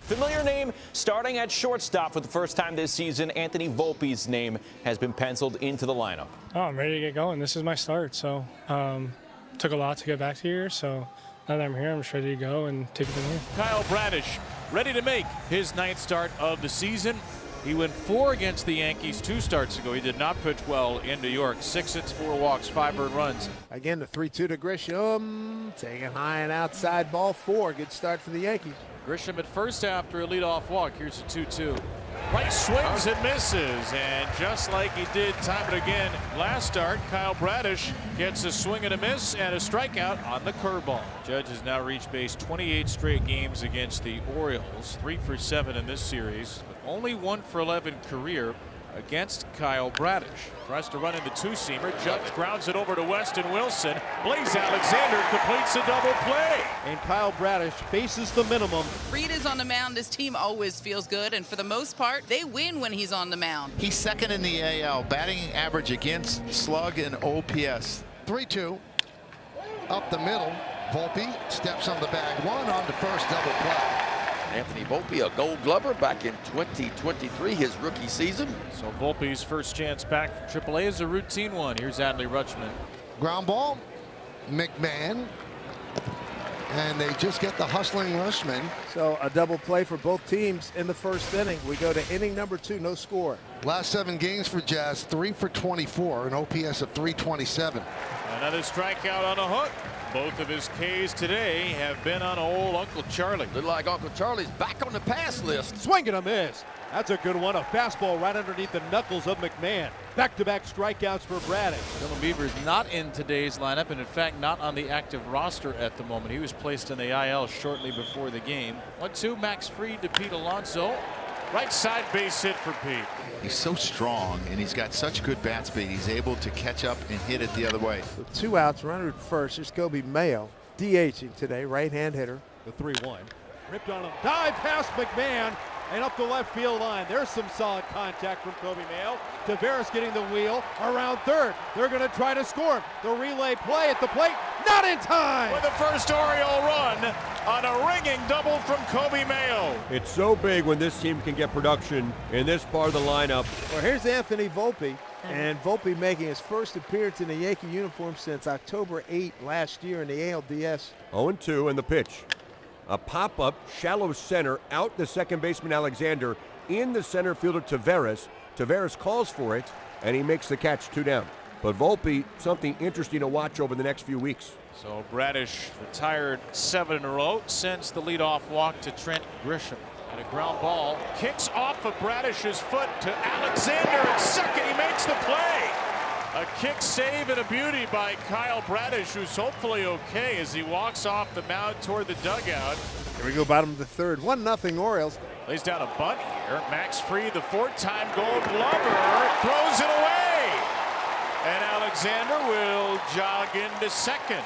Familiar name starting at shortstop for the first time this season. Anthony Volpe's name has been penciled into the lineup. Oh, I'm ready to get going. This is my start, so took a lot to get back here. So now that I'm here, I'm just ready to go and take it from here. Kyle Bradish ready to make his 9th start of the season. He went 4 against the Yankees 2 starts ago. He did not pitch well in New York. 6 hits, 4 walks, 5 earned runs. Again, the 3-2 to Grisham. Taking high and outside, ball 4. Good start for the Yankees. Grisham at first after a leadoff walk. Here's a 2-2. Right swings and misses, and just like he did time and again last start, Kyle Bradish gets a swing and a miss and a strikeout on the curveball. Judge has now reached base 28 straight games against the Orioles, 3 for 7 in this series, but only 1 for 11 career against Kyle Bradish. Tries to run in the 2-seamer. Judge grounds it over to Weston Wilson. Blaze Alexander completes a double play. And Kyle Bradish faces the minimum. Fried is on the mound. This team always feels good, and for the most part, they win when he's on the mound. He's second in the AL, batting average against slug and OPS. 3-2 up the middle. Volpe steps on the bag. 1 on the first double play. Anthony Volpe, a Gold Glover back in 2023, his rookie season. So Volpe's first chance back from AAA is a routine one. Here's Adley Rutschman. Ground ball, McMahon, and they just get the hustling Rutschman. So a double play for both teams in the first inning. We go to inning number 2, no score. Last 7 games for Jazz, 3 for 24, an OPS of 327. Another strikeout on a hook. Both of his Ks today have been on old Uncle Charlie. Look like Uncle Charlie's back on the pass list. Swing and a miss. That's a good one. A fastball right underneath the knuckles of McMahon. Back-to-back strikeouts for Bradish. Dylan Beaver is not in today's lineup, and in fact not on the active roster at the moment. He was placed in the IL shortly before the game. 1-2, Max Fried to Pete Alonso. Right side base hit for Pete. He's so strong, and he's got such good bat speed. He's able to catch up and hit it the other way. With 2 outs, runner at first. Here's Kobe Mayo, DHing today, right-hand hitter. The 3-1. Ripped on him. Dive past McMahon and up the left field line. There's some solid contact from Kobe Mayo. Tavares getting the wheel around third. They're going to try to score him. The relay play at the plate. Not in time. With the first Oriole run on a ringing double from Kobe Mayo. It's so big when this team can get production in this part of the lineup. Well, here's Anthony Volpe, and Volpe making his first appearance in a Yankee uniform since October 8 last year in the ALDS. 0-2 and the pitch. A pop-up, shallow center, out the second baseman Alexander, in the center fielder Tavares. Tavares calls for it, and he makes the catch, 2 down. But Volpe, something interesting to watch over the next few weeks. So Bradish retired 7 in a row, sends the leadoff walk to Trent Grisham. And a ground ball kicks off of Bradish's foot to Alexander at second. He makes the play. A kick save and a beauty by Kyle Bradish, who's hopefully okay as he walks off the mound toward the dugout. Here we go, bottom of the third. 1-0 Orioles. Lays down a bunt here. Max Fried, the 4-time Gold Glover, throws it away. And Alexander will jog into second.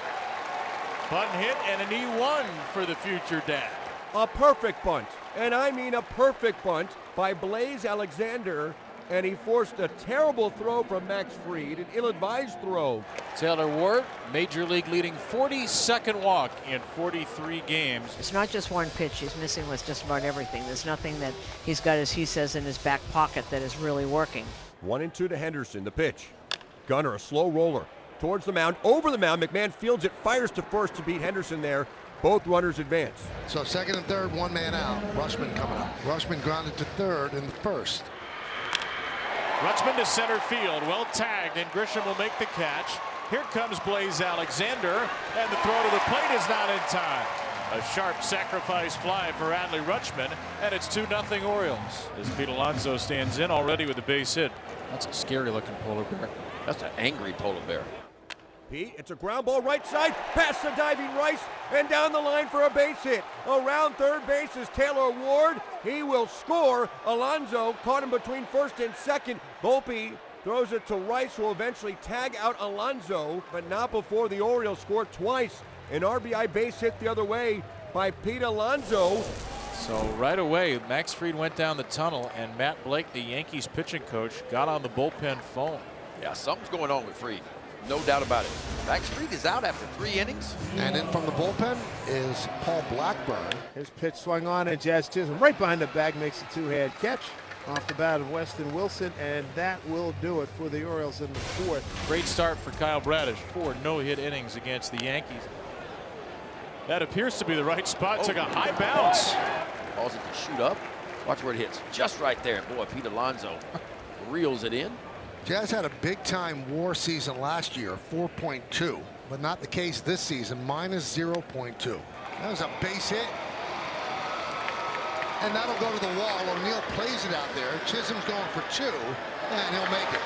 Bunt hit and an E1 for the future dad. A perfect bunt, and I mean a perfect bunt by Blaze Alexander, and he forced a terrible throw from Max Fried, an ill-advised throw. Taylor Ward, Major League leading 42nd walk in 43 games. It's not just one pitch he's missing with just about everything. There's nothing that he's got, as he says, in his back pocket that is really working. 1-2 to Henderson, the pitch. Gunner, a slow roller towards the mound, over the mound. McMahon fields it, fires to first to beat Henderson there. Both runners advance. So second and third, 1 man out. Rutschman coming up. Rutschman grounded to third in the first. Rutschman to center field, well tagged, and Grisham will make the catch. Here comes Blaze Alexander, and the throw to the plate is not in time. A sharp sacrifice fly for Adley Rutschman, and it's 2-0 Orioles. As Pete Alonso stands in already with a base hit. That's a scary looking polar bear. That's an angry polar bear. Pete, it's a ground ball right side, past the diving Rice, and down the line for a base hit. Around third base is Taylor Ward. He will score. Alonso caught him between first and second. Volpe throws it to Rice, who will eventually tag out Alonso, but not before the Orioles scored twice. An RBI base hit the other way by Pete Alonso. So right away, Max Fried went down the tunnel, and Matt Blake, the Yankees pitching coach, got on the bullpen phone. Yeah, something's going on with Fried. No doubt about it. Backstreet is out after 3 innings. And in from the bullpen is Paul Blackburn. His pitch swung on, and Jazz Chisholm right behind the bag makes a two-hand catch off the bat of Weston Wilson, and that will do it for the Orioles in the 4th. Great start for Kyle Bradish. 4 no-hit innings against the Yankees. That appears to be the right spot. Took a high bounce. Calls it to shoot up. Watch where it hits. Just right there. Boy, Pete Alonso reels it in. Jazz had a big-time WAR season last year, 4.2, but not the case this season, minus 0.2. That was a base hit. And that'll go to the wall. O'Neill plays it out there. Chisholm's going for 2, and he'll make it.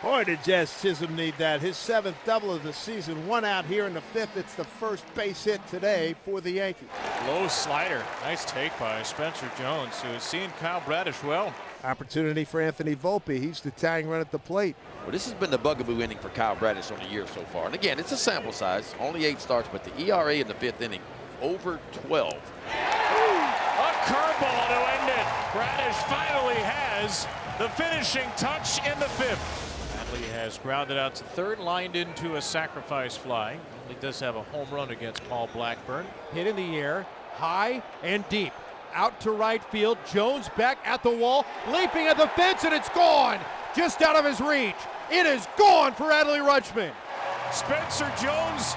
Boy, did Jazz Chisholm need that. His 7th double of the season. 1 out here in the 5th. It's the first base hit today for the Yankees. Low slider. Nice take by Spencer Jones, who has seen Kyle Bradish well. Opportunity for Anthony Volpe. He's the tying run at the plate. Well, this has been the bugaboo inning for Kyle Bradish on the year so far. And again, it's a sample size, only 8 starts, but the ERA in the 5th inning, over 12. A curveball to end it. Bradish finally has the finishing touch in the 5th. He has grounded out to 3rd, lined into a sacrifice fly. He does have a home run against Paul Blackburn. Hit in the air, high and deep. Out to right field. Jones back at the wall, leaping at the fence, and it's gone. Just out of his reach. It is gone for Adley Rutschman. Spencer Jones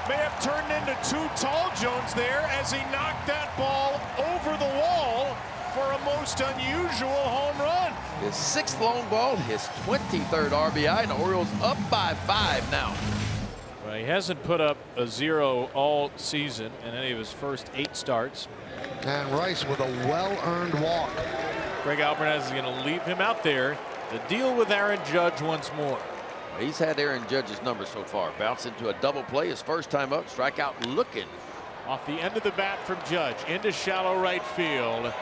may have turned into too tall Jones there as he knocked that ball over the wall for a most unusual home run. His 6th long ball, his 23rd RBI, and the Orioles up by 5 now. Well, he hasn't put up a 0 all season in any of his first 8 starts. And Rice with a well-earned walk. Greg Alvarez is going to leave him out there to deal with Aaron Judge once more. He's had Aaron Judge's number so far. Bounce into a double play his first time up. Strikeout looking. Off the end of the bat from Judge into shallow right field.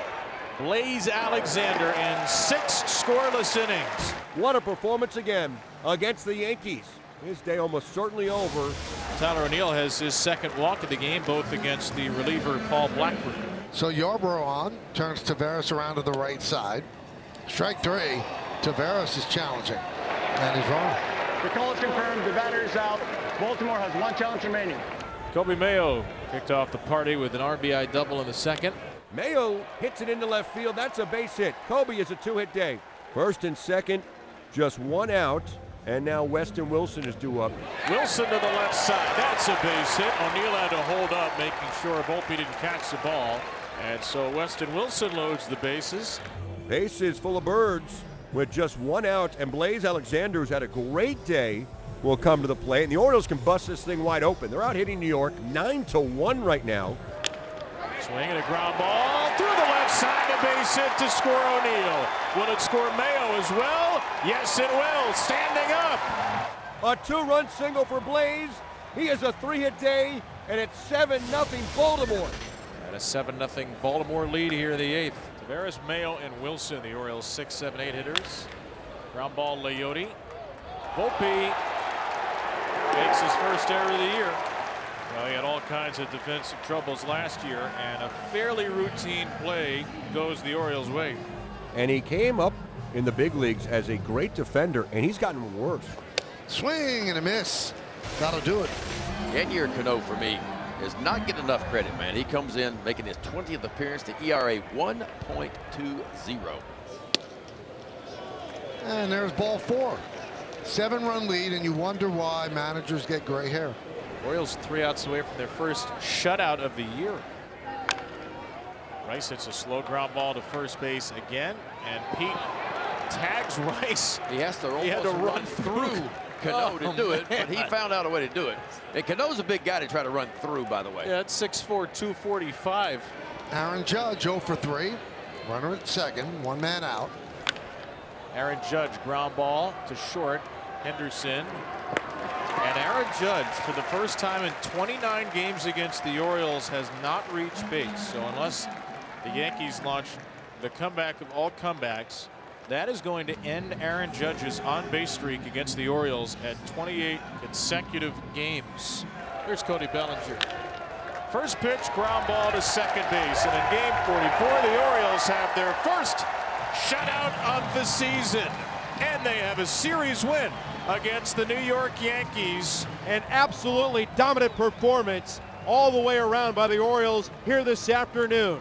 Blaze Alexander in 6 scoreless innings. What a performance again against the Yankees. His day almost certainly over. Tyler O'Neill has his 2nd walk of the game, both against the reliever Paul Blackburn. So Yarbrough on, turns Taveras around to the right side. Strike 3. Taveras is challenging, and he's wrong. The call is confirmed. The batter is out. Baltimore has 1 challenge remaining. Kobe Mayo kicked off the party with an RBI double in the 2nd. Mayo hits it into left field. That's a base hit. Kobe is a 2-hit day. 1st and 2nd, just 1 out. And now Weston Wilson is due up. Wilson to the left side. That's a base hit. O'Neill had to hold up, making sure Volpe didn't catch the ball. And so Weston Wilson loads the bases. Bases full of birds with just 1 out. And Blaze Alexander, who's had a great day, will come to the plate. And the Orioles can bust this thing wide open. They're out hitting New York 9-1 right now. Swinging a ground ball through the left side, a base hit to score O'Neill. Will it score Mayo as well? Yes, it will. Standing up. A 2-run single for Blaze. He has a 3-hit day, and it's 7-0 Baltimore. And a 7-0 Baltimore lead here in the 8th. Taveras, Mayo, and Wilson, the Orioles 6, 7, 8 hitters. Ground ball, Leote. Volpe makes his first error of the year. Well, he had all kinds of defensive troubles last year, and a fairly routine play goes the Orioles' way. And he came up in the big leagues as a great defender, and he's gotten worse. Swing and a miss. That'll do it. Yennier Cano, for me, is not getting enough credit, man. He comes in making his 20th appearance, the ERA 1.20. And there's ball 4. 7-run lead, and you wonder why managers get gray hair. Orioles 3 outs away from their first shutout of the year. Rice hits a slow ground ball to first base again, and Pete tags Rice. He has to run through Cano to do it, but he found out a way to do it. And Cano's a big guy to try to run through, by the way. Yeah, it's 6'4", 245. Aaron Judge 0 for 3. Runner at 2nd, 1 man out. Aaron Judge ground ball to short. Henderson. And Aaron Judge, for the first time in 29 games against the Orioles, has not reached base. So unless the Yankees launch the comeback of all comebacks, that is going to end Aaron Judge's on-base streak against the Orioles at 28 consecutive games. Here's Cody Bellinger. First pitch, ground ball to second base. And in game 44, the Orioles have their first shutout of the season. And they have a series win. against the New York Yankees. An absolutely dominant performance all the way around by the Orioles here this afternoon.